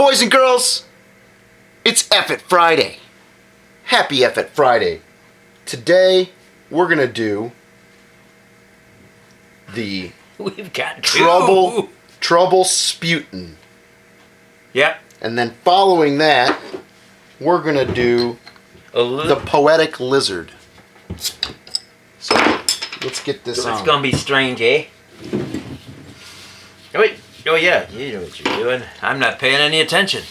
Boys and girls, it's F-It Friday. Happy F-It Friday. Today, we're going to do the We've got Troublesputin. Yep. And then following that, we're going to do the Poetic Lizard. So, let's get this on. It's going to be strange, eh? Oh, wait. Oh, yeah. You know what you're doing. I'm not paying any attention.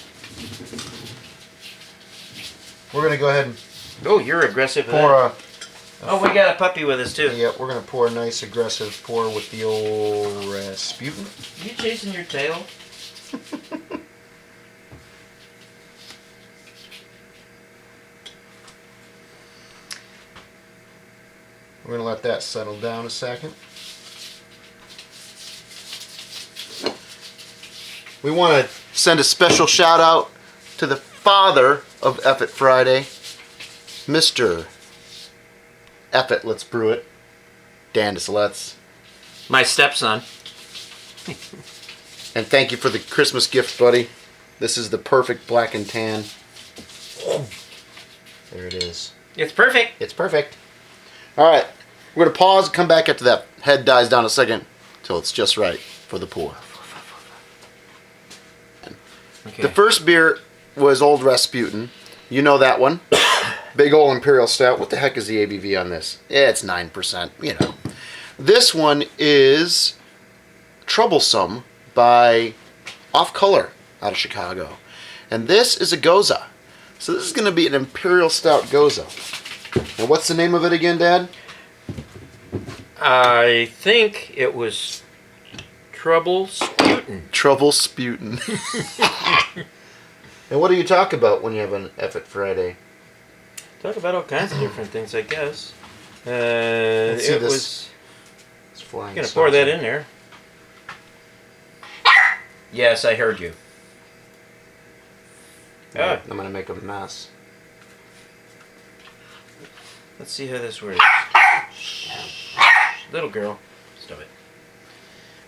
We're going to go ahead and Oh, you're aggressive. pour Oh, we got a puppy with us, too. yeah, we're going to pour a nice aggressive pour with the old Rasputin. You chasing your tail? We're going to let that settle down a second. We want to send a special shout out to the father of F-It Friday, Mr. F-It Let's Brew It, Dandis Let's. My stepson. And thank you for the Christmas gift, buddy. This is the perfect black and tan. There it is. It's perfect. It's perfect. All right, we're going to pause and come back after that head dies down a second till it's just right for the pour. Okay. The first beer was Old Rasputin. You know that one. Big old Imperial Stout. What the heck is the ABV on this? Yeah, it's 9%, you know. This one is Troublesome by Off Color out of Chicago. And this is a Goza. So this is going to be an Imperial Stout Goza. And what's the name of it again, Dad? I think it was Troublesputin. Troublesputin. And what do you talk about when you have an F-It Friday? Talk about all kinds of different things, I guess. Let's see It this. was... It's flying. I'm going to pour that in there. Yes, I heard you. I'm going to make a mess. Let's see how this works. Little girl. Stop it.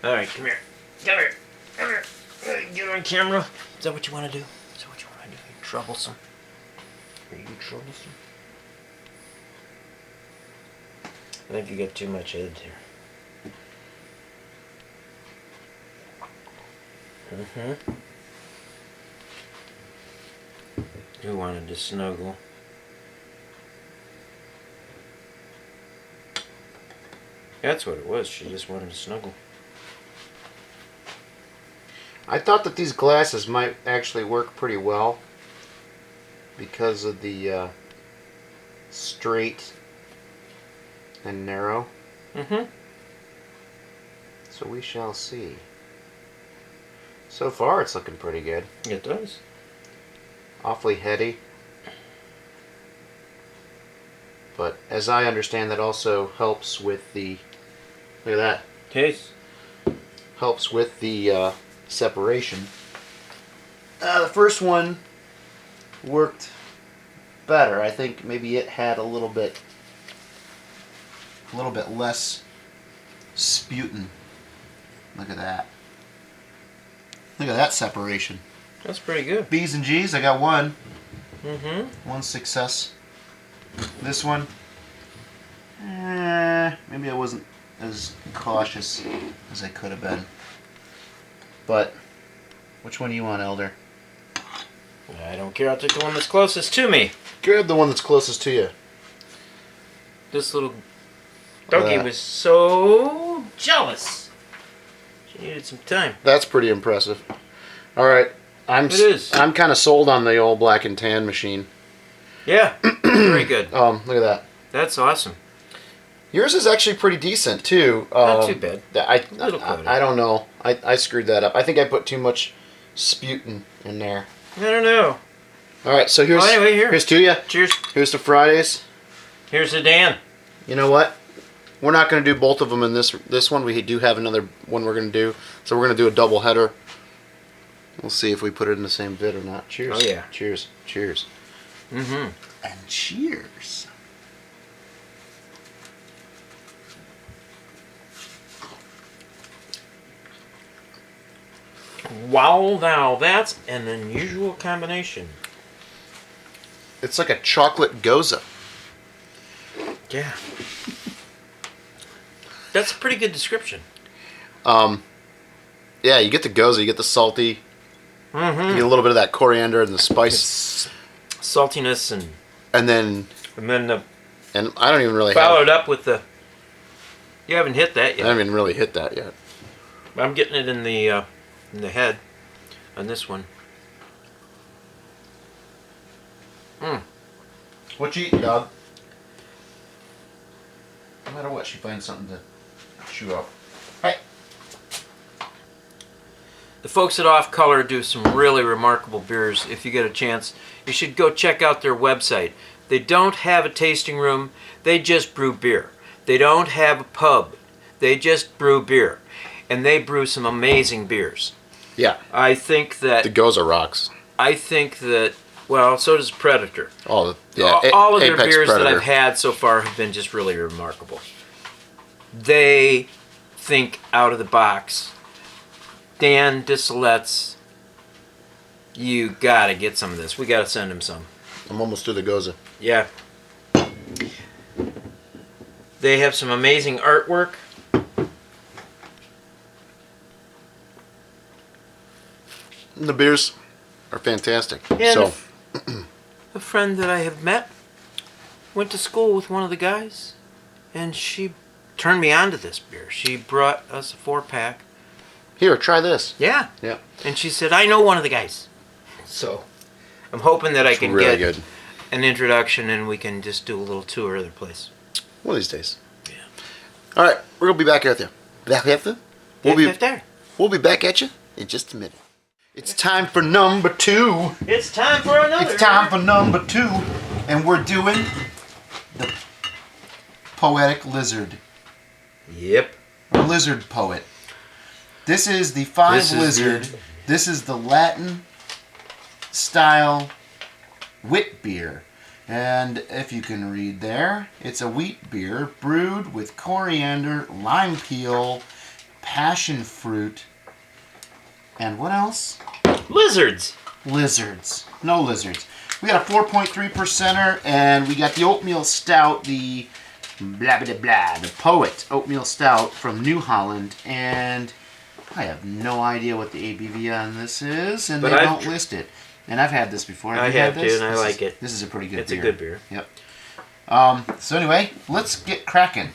Alright, come here. Come here. Come here. Get on camera. Is that what you want to do? Is that what you want to do? You're troublesome. Are you troublesome? I think you got too much head here. Who wanted to snuggle? That's what it was. She just wanted to snuggle. I thought that these glasses might actually work pretty well because of the straight and narrow. So we shall see. So far it's looking pretty good. It does. Awfully heady. But as I understand, that also helps with the... Look at that. Taste. Helps with the separation. The first one worked better. I think maybe it had a little bit less sputin. Look at that. Look at that separation. That's pretty good. B's and G's, I got one. Mm-hmm. One success. This one, maybe I wasn't as cautious as I could have been. But, which one do you want, Elder? I don't care. I'll take the one that's closest to me. Grab the one that's closest to you. This little doggy was so jealous. She needed some time. That's pretty impressive. All right, I'm kind of sold on the old black and tan machine. Yeah, very good. Look at that. That's awesome. Yours is actually pretty decent too. Not too bad. I don't know. I screwed that up. I think I put too much sputin in there. I don't know. All right, so here's here's to you. Cheers. Here's to Fridays. Here's to Dan. You know what? We're not going to do both of them in this one. We do have another one we're going to do. So we're going to do a double header. We'll see if we put it in the same vid or not. Cheers. Oh yeah. Cheers. Cheers. Mm-hmm. And cheers. Wow, now that's an unusual combination. It's like a chocolate goza. Yeah. That's a pretty good description. Yeah, you get the goza, you get the salty, Mm-hmm. you get a little bit of that coriander and the spice, Saltiness and then the I don't even really followed up with the. You haven't hit that I yet. haven't even really hit that yet. I'm getting it in the head on this one. What you eating, dog? No matter what, she finds something to chew up. Hey. The folks at Off Color do some really remarkable beers. If you get a chance, you should go check out their website. They don't have a tasting room. They just brew beer. They don't have a pub. They just brew beer. And they brew some amazing beers. Yeah. I think that... The goza rocks. I think that... Well, so does Predator. All of their Apex beers Predator. that I've had so far have been just really remarkable. They think out of the box. Dan Disselet's, you gotta get some of this. We gotta send him some. I'm almost through the goza. Yeah. They have some amazing artwork. The beers are fantastic. And So, a friend that I have met went to school with one of the guys, and she turned me on to this beer. She brought us a 4-pack. here, try this. Yeah. Yeah. And she said, I know one of the guys. So I'm hoping that I can really get good. an introduction and we can just do a little tour of their place. One of these days. Yeah. All right, we're gonna be back at you. We'll be back at you in just a minute. It's time for number 2. It's time for another. It's time for number 2, and we're doing the Poetic Lizard. Yep. Or Lizard Poet. This is the 5 Lizard. This is the Latin style wit beer. And if you can read there, it's a wheat beer brewed with coriander, lime peel, passion fruit, and what else? Lizards. Lizards. No lizards. We got a 4.3%er, and we got the oatmeal stout, the blah blah blah, the Poet oatmeal stout from New Holland, and I have no idea what the ABV on this is, and But they I've don't list it. And I've had this before. I you had have this? too, and I like it. This is a pretty good It's beer. a good beer. Yep. So anyway, let's get cracking,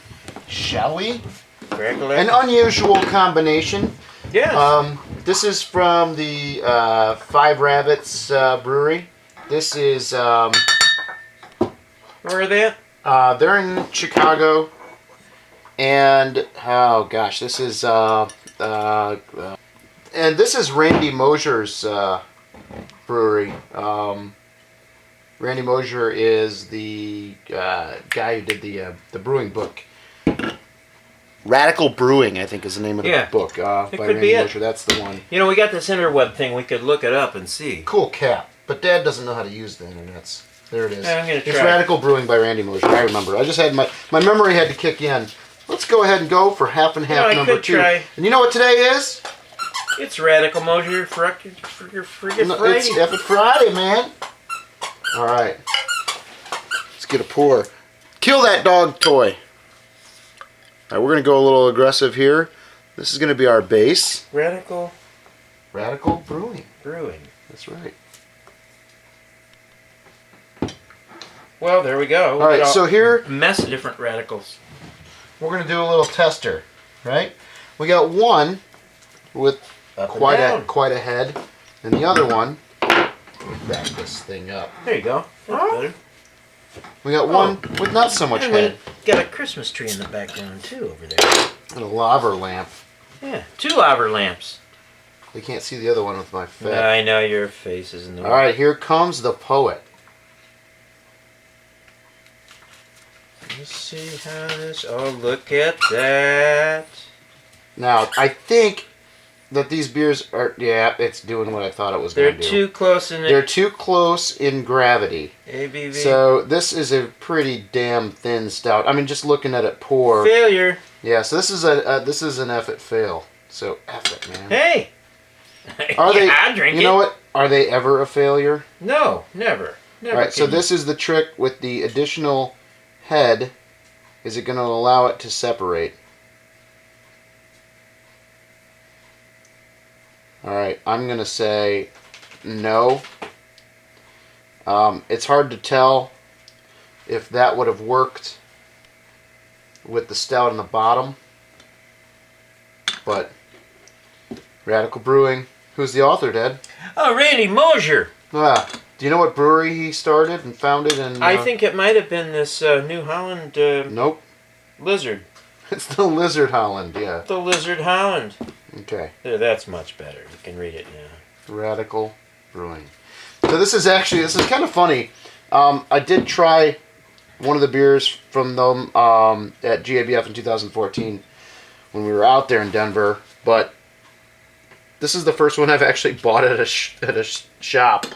shall we? An unusual combination. Yes. This is from the Five Rabbits Brewery. This is Where are they at? they're in Chicago, and oh gosh, this is and this is Randy Mosier's brewery. Randy Mosier is the guy who did the brewing book. Radical Brewing, I think, is the name of the book by could Randy be it. Mosier. That's the one. You know, we got this interweb thing. We could look it up and see. Cool cap, but Dad doesn't know how to use the internets. There it is. Yeah, I'm gonna It's try. Radical Brewing by Randy Mosier. I remember. I just had my memory had to kick in. Let's go ahead and go for half and half I number could 2. try. And you know what today is? It's Radical Mosier Friday. It's Effing Friday, man. All right. Let's get a pour. Kill that dog toy. All right, we're going to go a little aggressive here. This is going to be our base. Radical Brewing. Brewing. That's right. Well, there we go. All right, so here a mess of different radicals. we're going to do a little tester, right? We got one with quite a head, and the other one. Back this thing up. There you go. That's better. We got one with not so much And head. we got a Christmas tree in the background too over there. And a lava lamp. Yeah, 2 lava lamps. You can't see the other one with my face. I know your face is in the way. All right, here comes the Poet. Let's see how this. Oh, look at that. Now, I think that these beers are, yeah, it's doing what I thought it was They're going to do. too close in They're too close in gravity. ABV. So this is a pretty damn thin stout. I mean, just looking at it pour. Failure. Yeah, so this is an effort fail. So F it, man. Hey, Are they? I drink you it. know what? Are they ever a failure? No, never. Never. All right. So can this is the trick with the additional head. Is it going to allow it to separate? All right. I'm going to say no. It's hard to tell if that would have worked with the stout on the bottom, but Radical Brewing. Who's the author, Dad? Oh, Randy Mosier. Ah, do you know what brewery he started and founded? And I think it might have been this New Holland nope, Lizard. it's the Lizard Holland. Yeah. The Lizard Holland. Okay. There, that's much better. You can read it now. Radical Brewing. So this is kind of funny. I did try one of the beers from them at GABF in 2014 when we were out there in Denver, but this is the first one I've actually bought at a shop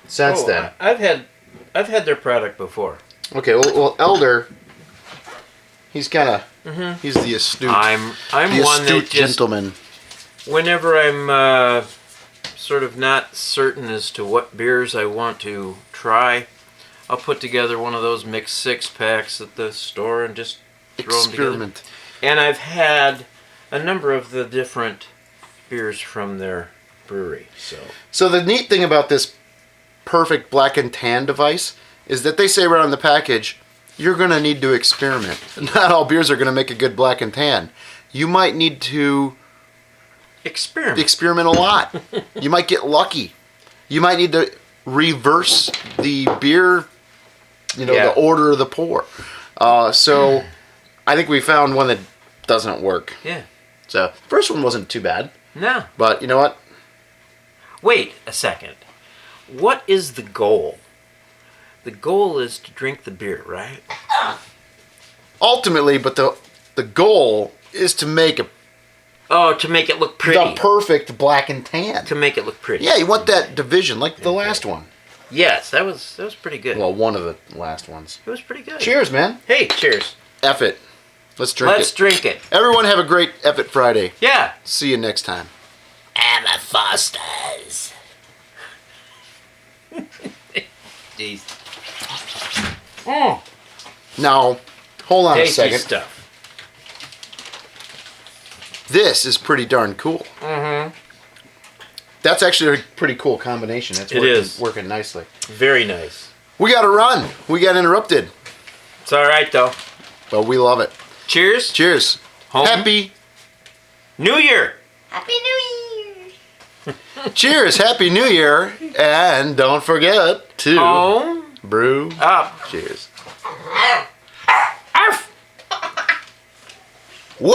since then. I've had their product before. Okay, well Elder, he's kind of he's the astute. I'm the one astute that just gentleman. whenever I'm sort of not certain as to what beers I want to try, I'll put together one of those mixed 6-packs at the store and just throw them together. Experiment. And I've had a number of the different beers from their brewery. So the neat thing about this perfect black and tan device is that they say right on the package, you're going to need to experiment. Not all beers are going to make a good black and tan. You might need to experiment a lot. You might get lucky. You might need to reverse the beer, the order of the pour. So I think we found one that doesn't work. Yeah. So the first one wasn't too bad. No. But you know what? Wait a second. What is the goal? The goal is to drink the beer, right? Ultimately, but the goal is to make to make it look pretty. the perfect black and tan. To make it look pretty. Yeah, you want that division like the last one. Yes, that was pretty good. Well, one of the last ones. It was pretty good. Cheers, man. Hey, cheers. F it. Let's drink Let's it. drink it. Everyone have a great F it Friday. Yeah. See you next time. Emma Foster's. Jeez. Now, hold on Tasty a second. stuff. This is pretty darn cool. Mm-hmm. That's actually a pretty cool combination. It's working nicely. Very nice. We got to run. We got interrupted. It's all right, though. But we love it. Cheers. Cheers. Home. Happy New Year. Happy New Year! Cheers. Happy New Year. And don't forget to Home. brew Up. Cheers. Arf. Woo!